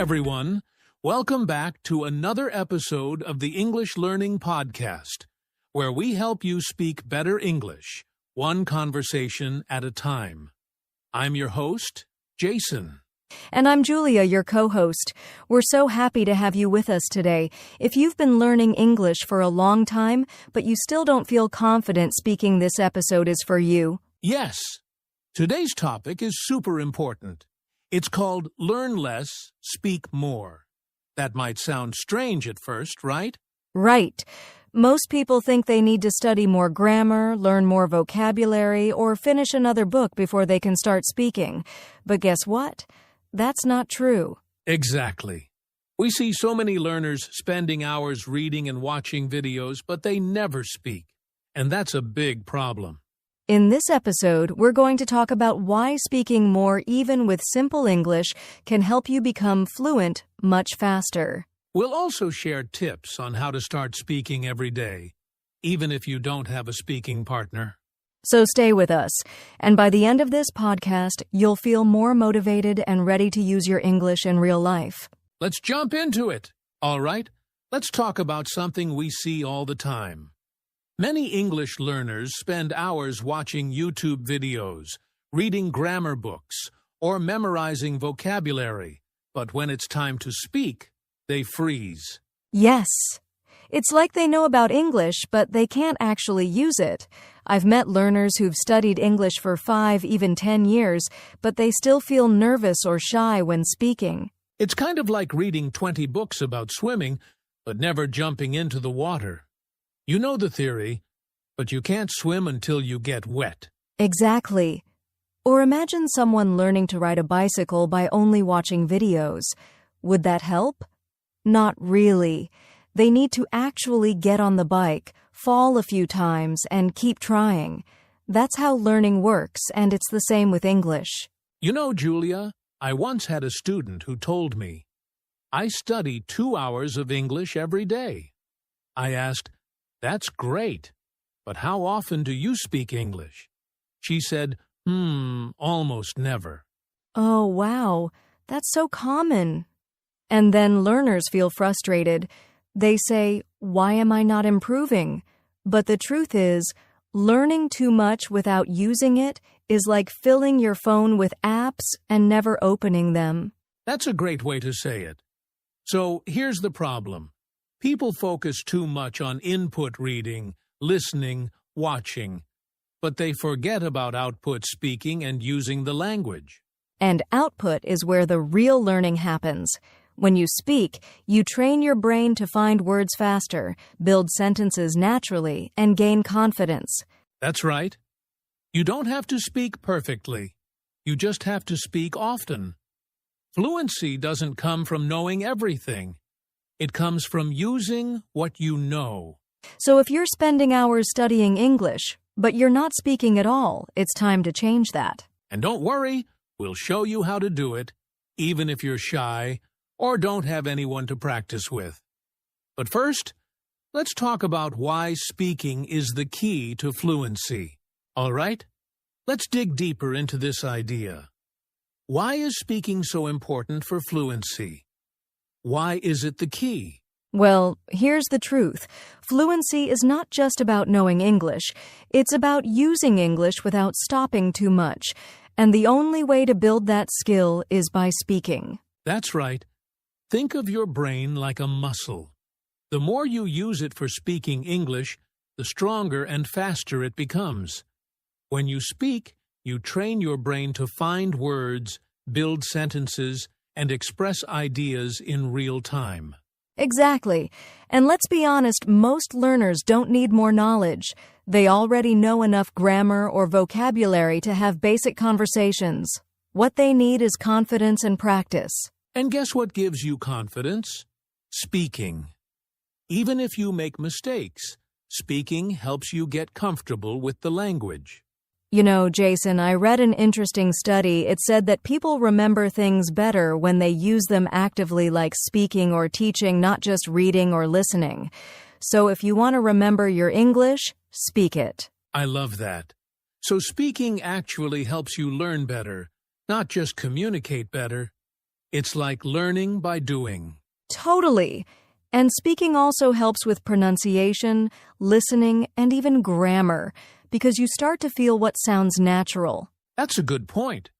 everyone. Welcome back to another episode of the English Learning Podcast, where we help you speak better English, one conversation at a time. I'm your host, Jason. And I'm Julia, your co-host. We're so happy to have you with us today. If you've been learning English for a long time, but you still don't feel confident speaking, this episode is for you. Yes, today's topic is super important. It's called Learn Less, Speak More. That might sound strange at first, right? Right. Most people think they need to study more grammar, learn more vocabulary, or finish another book before they can start speaking. But guess what? That's not true. Exactly. We see so many learners spending hours reading and watching videos, but they never speak. And that's a big problem. In this episode, we're going to talk about why speaking more, even with simple English, can help you become fluent much faster. We'll also share tips on how to start speaking every day, even if you don't have a speaking partner. So stay with us, and by the end of this podcast, you'll feel more motivated and ready to use your English in real life. Let's jump into it. All right, let's talk about something we see all the time. Many English learners spend hours watching YouTube videos, reading grammar books, or memorizing vocabulary, but when it's time to speak, they freeze. Yes. It's like they know about English, but they can't actually use it. I've met learners who've studied English for 5, even 10 years, but they still feel nervous or shy when speaking. It's kind of like reading 20 books about swimming, but never jumping into the water. You know the theory, but you can't swim until you get wet. Exactly. Or imagine someone learning to ride a bicycle by only watching videos. Would that help? Not really. They need to actually get on the bike, fall a few times, and keep trying. That's how learning works, and it's the same with English. You know, Julia, I once had a student who told me, I study 2 hours of English every day. I asked, that's great, but how often do you speak English? She said, almost never. Oh, wow, that's so common. And then learners feel frustrated. They say, why am I not improving? But the truth is, learning too much without using it is like filling your phone with apps and never opening them. That's a great way to say it. So here's the problem. People focus too much on input reading, listening, watching, but they forget about output speaking and using the language. And output is where the real learning happens. When you speak, you train your brain to find words faster, build sentences naturally, and gain confidence. That's right. You don't have to speak perfectly. You just have to speak often. Fluency doesn't come from knowing everything. It comes from using what you know. So if you're spending hours studying English, but you're not speaking at all, it's time to change that. And don't worry, we'll show you how to do it, even if you're shy or don't have anyone to practice with. But first, let's talk about why speaking is the key to fluency. All right? Let's dig deeper into this idea. Why is speaking so important for fluency? Why is it the key? Well, here's the truth. Fluency is not just about knowing English. It's about using English without stopping too much. And the only way to build that skill is by speaking. That's right. Think of your brain like a muscle. The more you use it for speaking English, the stronger and faster it becomes. When you speak, you train your brain to find words, build sentences, and express ideas in real time. Exactly. And let's be honest, most learners don't need more knowledge. They already know enough grammar or vocabulary to have basic conversations. What they need is confidence and practice. And guess what gives you confidence? Speaking. Even if you make mistakes, speaking helps you get comfortable with the language. You know, Jason, I read an interesting study. It said that people remember things better when they use them actively, like speaking or teaching, not just reading or listening. So if you want to remember your English, speak it. I love that. So speaking actually helps you learn better, not just communicate better. It's like learning by doing. Totally. And speaking also helps with pronunciation, listening, and even grammar, because you start to feel what sounds natural. That's a good point.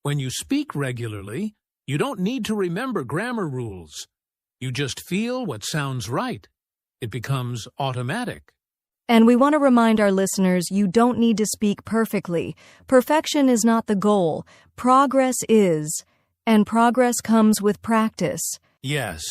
When you speak regularly, you don't need to remember grammar rules. You just feel what sounds right. It becomes automatic. And we want to remind our listeners you don't need to speak perfectly. Perfection is not the goal. Progress is. And progress comes with practice. Yes.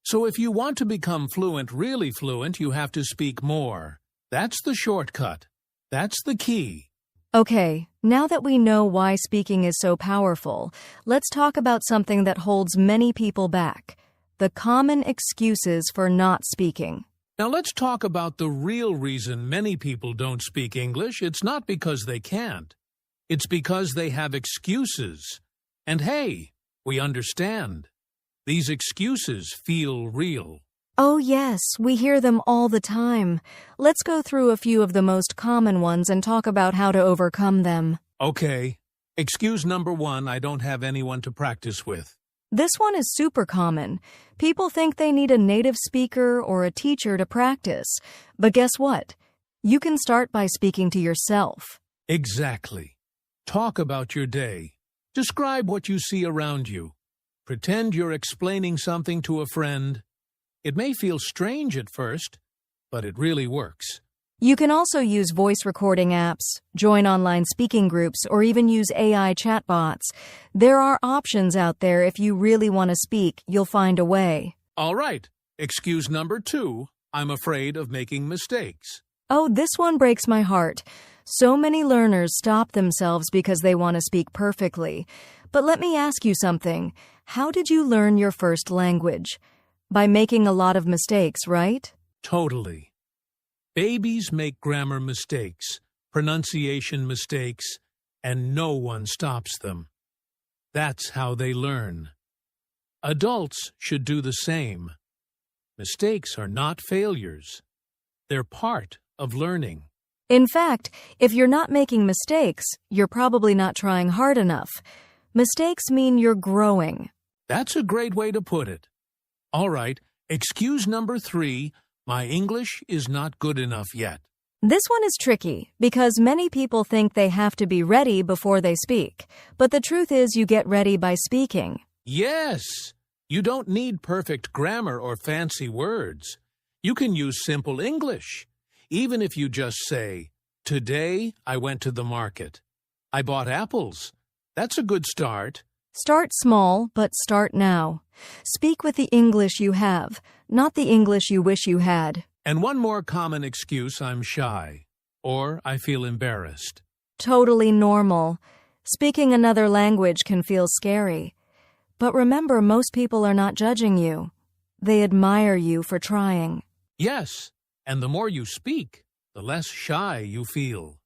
So if you want to become fluent, really fluent, you have to speak more. That's the shortcut. That's the key. Okay, now that we know why speaking is so powerful, let's talk about something that holds many people back: the common excuses for not speaking. Now let's talk about the real reason many people don't speak English. It's not because they can't. It's because they have excuses. And hey, we understand. These excuses feel real. Oh yes, we hear them all the time. Let's go through a few of the most common ones and talk about how to overcome them. Okay. Excuse number 1, I don't have anyone to practice with. This one is super common. People think they need a native speaker or a teacher to practice. But guess what? You can start by speaking to yourself. Exactly. Talk about your day. Describe what you see around you. Pretend you're explaining something to a friend. It may feel strange at first, but it really works. You can also use voice recording apps, join online speaking groups, or even use AI chatbots. There are options out there. If you really want to speak, you'll find a way. All right. Excuse number 2, I'm afraid of making mistakes. Oh, this one breaks my heart. So many learners stop themselves because they want to speak perfectly. But let me ask you something. How did you learn your first language? By making a lot of mistakes, right? Totally. Babies make grammar mistakes, pronunciation mistakes, and no one stops them. That's how they learn. Adults should do the same. Mistakes are not failures. They're part of learning. In fact, if you're not making mistakes, you're probably not trying hard enough. Mistakes mean you're growing. That's a great way to put it. All right, excuse number 3, my English is not good enough yet. This one is tricky because many people think they have to be ready before they speak. But the truth is you get ready by speaking. Yes, you don't need perfect grammar or fancy words. You can use simple English. Even if you just say, "Today I went to the market. I bought apples." That's a good start. Start small, but start now. Speak with the English you have, not the English you wish you had. And one more common excuse: I'm shy, or I feel embarrassed. Totally normal. Speaking another language can feel scary. But remember, most people are not judging you. They admire you for trying. Yes, and the more you speak, the less shy you feel.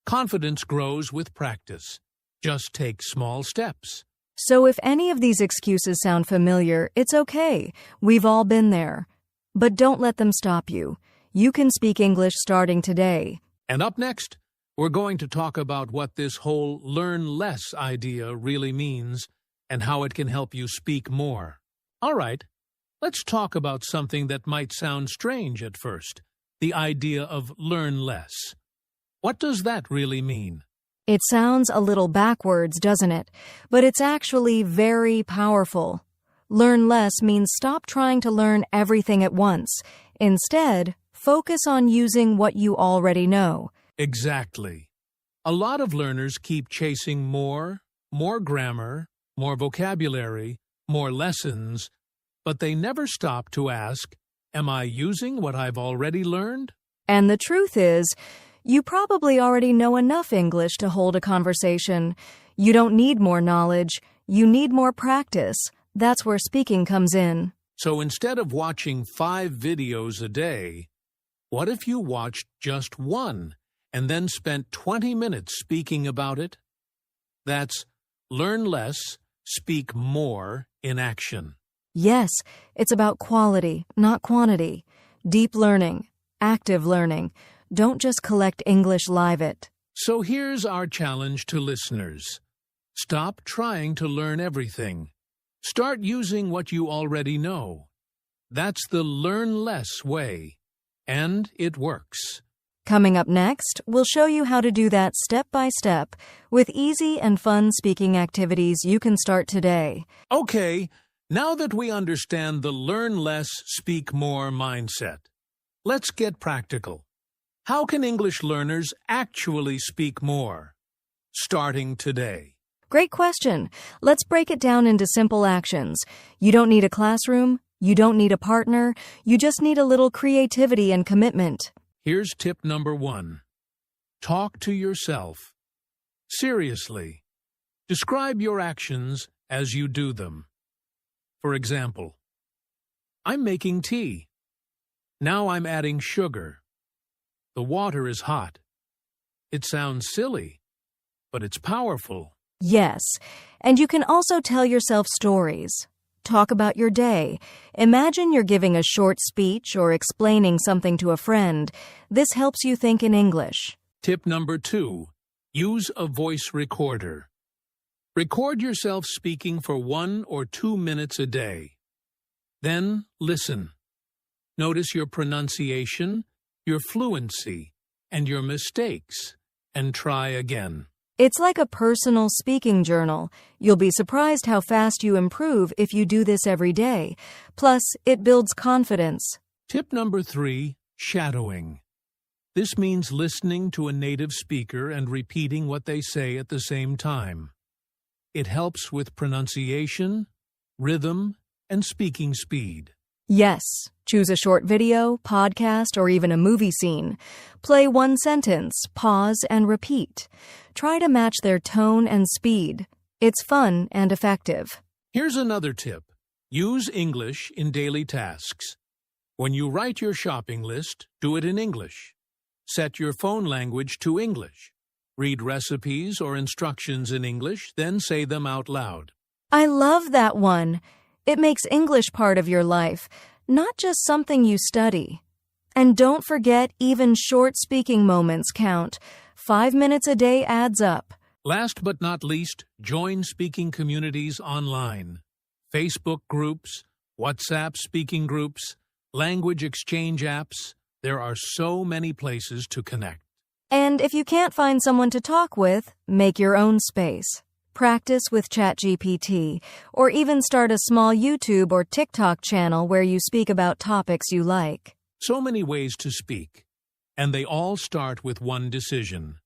Confidence grows with practice. Just take small steps. So if any of these excuses sound familiar, it's okay. We've all been there. But don't let them stop you. You can speak English starting today. And up next, we're going to talk about what this whole learn less idea really means and how it can help you speak more. All right, let's talk about something that might sound strange at first: the idea of learn less. What does that really mean? It sounds a little backwards, doesn't it? But it's actually very powerful. Learn less means stop trying to learn everything at once. Instead, focus on using what you already know. Exactly. A lot of learners keep chasing more grammar, more vocabulary, more lessons, but they never stop to ask, am I using what I've already learned? And the truth is, you probably already know enough English to hold a conversation. You don't need more knowledge. You need more practice. That's where speaking comes in. So instead of watching 5 videos a day, what if you watched just one and then spent 20 minutes speaking about it? That's learn less, speak more in action. Yes, it's about quality, not quantity. Deep learning, active learning. Don't just collect English, live it. So here's our challenge to listeners. Stop trying to learn everything. Start using what you already know. That's the learn less way, and it works. Coming up next, we'll show you how to do that step by step with easy and fun speaking activities you can start today. Okay, now that we understand the learn less, speak more mindset, let's get practical. How can English learners actually speak more? Starting today. Great question. Let's break it down into simple actions. You don't need a classroom. You don't need a partner. You just need a little creativity and commitment. Here's tip number 1. Talk to yourself. Seriously. Describe your actions as you do them. For example, I'm making tea. Now I'm adding sugar. The water is hot. It sounds silly, but it's powerful. Yes, and you can also tell yourself stories. Talk about your day. Imagine you're giving a short speech or explaining something to a friend. This helps you think in English. Tip number 2. Use a voice recorder. Record yourself speaking for 1 or 2 minutes a day. Then listen. Notice your pronunciation, your fluency, and your mistakes, and try again. It's like a personal speaking journal. You'll be surprised how fast you improve if you do this every day. Plus, it builds confidence. Tip number 3, shadowing. This means listening to a native speaker and repeating what they say at the same time. It helps with pronunciation, rhythm, and speaking speed. Yes, choose a short video, podcast, or even a movie scene. Play one sentence, pause, and repeat. Try to match their tone and speed. It's fun and effective. Here's another tip. Use English in daily tasks. When you write your shopping list, do it in English. Set your phone language to English. Read recipes or instructions in English, then say them out loud. I love that one. It makes English part of your life, not just something you study. And don't forget, even short speaking moments count. 5 minutes a day adds up. Last but not least, join speaking communities online. Facebook groups, WhatsApp speaking groups, language exchange apps. There are so many places to connect. And if you can't find someone to talk with, make your own space. Practice with ChatGPT, or even start a small YouTube or TikTok channel where you speak about topics you like. So many ways to speak, and they all start with one decision.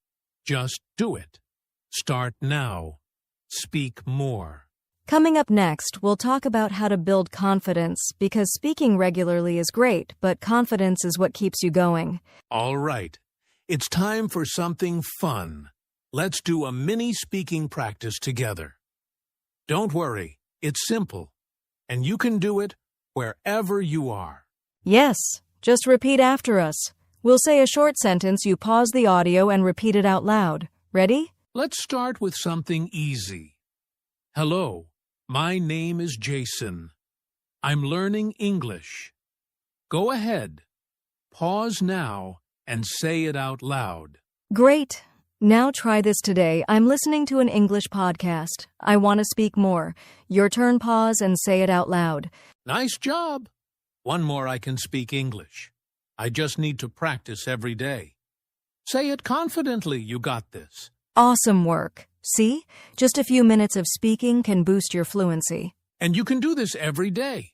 Just do it. Start now. Speak more. Coming up next, we'll talk about how to build confidence, because speaking regularly is great, but confidence is what keeps you going. All right. It's time for something fun. Let's do a mini speaking practice together. Don't worry, it's simple, and you can do it wherever you are. Yes, just repeat after us. We'll say a short sentence, you pause the audio and repeat it out loud. Ready? Let's start with something easy. Hello, my name is Jason. I'm learning English. Go ahead. Pause now and say it out loud. Great. Now try this today. I'm listening to an English podcast. I want to speak more. Your turn, pause and say it out loud. Nice job. One more, I can speak English. I just need to practice every day. Say it confidently, you got this. Awesome work. See? Just a few minutes of speaking can boost your fluency. And you can do this every day.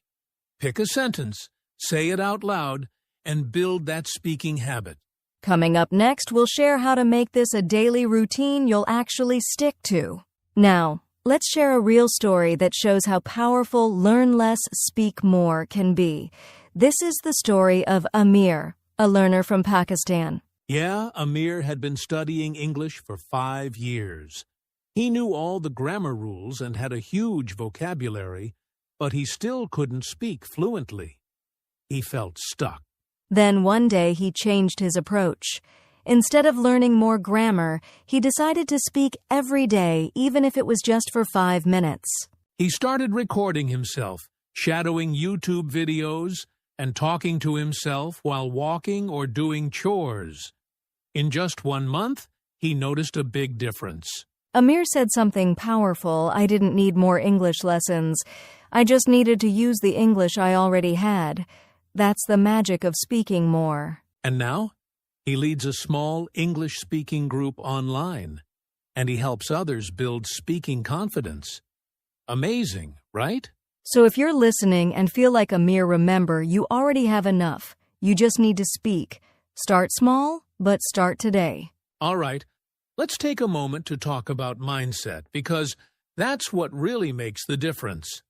Pick a sentence, say it out loud, and build that speaking habit. Coming up next, we'll share how to make this a daily routine you'll actually stick to. Now, let's share a real story that shows how powerful learn less, speak more can be. This is the story of Amir, a learner from Pakistan. Yeah, Amir had been studying English for 5 years. He knew all the grammar rules and had a huge vocabulary, but he still couldn't speak fluently. He felt stuck. Then one day he changed his approach. Instead of learning more grammar, he decided to speak every day, even if it was just for 5 minutes. He started recording himself, shadowing YouTube videos, and talking to himself while walking or doing chores. In just 1 month, he noticed a big difference. Amir said something powerful. I didn't need more English lessons. I just needed to use the English I already had. That's the magic of speaking more. And now, he leads a small English-speaking group online, and he helps others build speaking confidence. Amazing, right? So if you're listening and feel like Amir, remember, you already have enough. You just need to speak. Start small, but start today. All right, let's take a moment to talk about mindset, because that's what really makes the difference.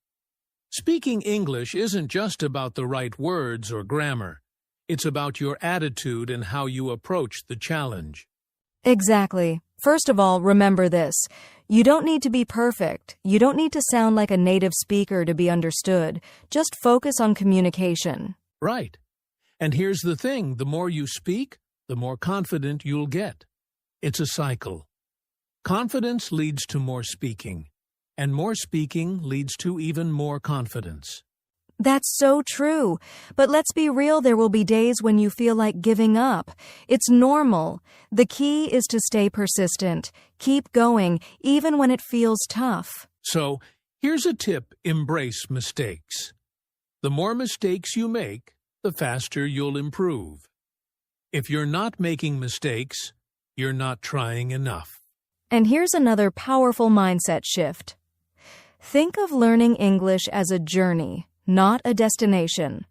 Speaking English isn't just about the right words or grammar. It's about your attitude and how you approach the challenge. Exactly. First of all, remember this. You don't need to be perfect. You don't need to sound like a native speaker to be understood. Just focus on communication. Right. And here's the thing, the more you speak, the more confident you'll get. It's a cycle. Confidence leads to more speaking, and more speaking leads to even more confidence. That's so true. But let's be real, there will be days when you feel like giving up. It's normal. The key is to stay persistent. Keep going, even when it feels tough. So, here's a tip: embrace mistakes. The more mistakes you make, the faster you'll improve. If you're not making mistakes, you're not trying enough. And here's another powerful mindset shift. Think of learning English as a journey, not a destination.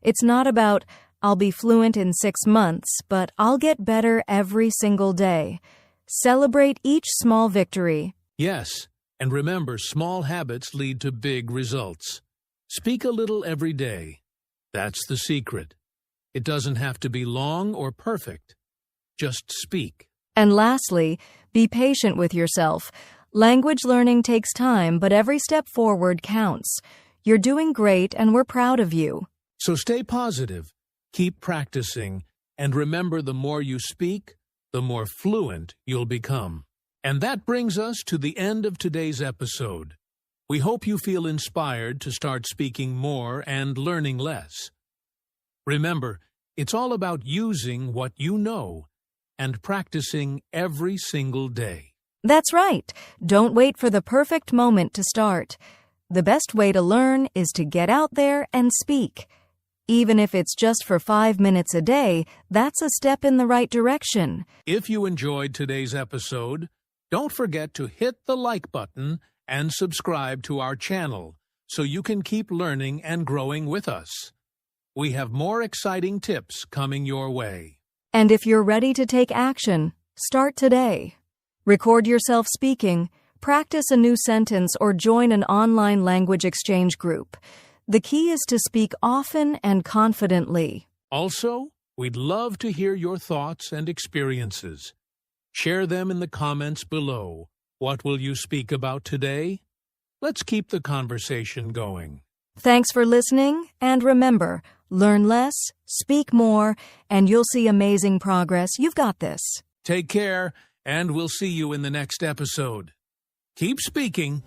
It's not about, I'll be fluent in 6 months, but I'll get better every single day. Celebrate each small victory. Yes, and remember, small habits lead to big results. Speak a little every day. That's the secret. It doesn't have to be long or perfect. Just speak. And lastly, be patient with yourself. Language learning takes time, but every step forward counts. You're doing great, and we're proud of you. So stay positive, keep practicing, and remember, the more you speak, the more fluent you'll become. And that brings us to the end of today's episode. We hope you feel inspired to start speaking more and learning less. Remember, it's all about using what you know and practicing every single day. That's right. Don't wait for the perfect moment to start. The best way to learn is to get out there and speak. Even if it's just for 5 minutes a day, that's a step in the right direction. If you enjoyed today's episode, don't forget to hit the like button and subscribe to our channel so you can keep learning and growing with us. We have more exciting tips coming your way. And if you're ready to take action, start today. Record yourself speaking, practice a new sentence, or join an online language exchange group. The key is to speak often and confidently. Also, we'd love to hear your thoughts and experiences. Share them in the comments below. What will you speak about today? Let's keep the conversation going. Thanks for listening, and remember, learn less, speak more, and you'll see amazing progress. You've got this. Take care, and we'll see you in the next episode. Keep speaking.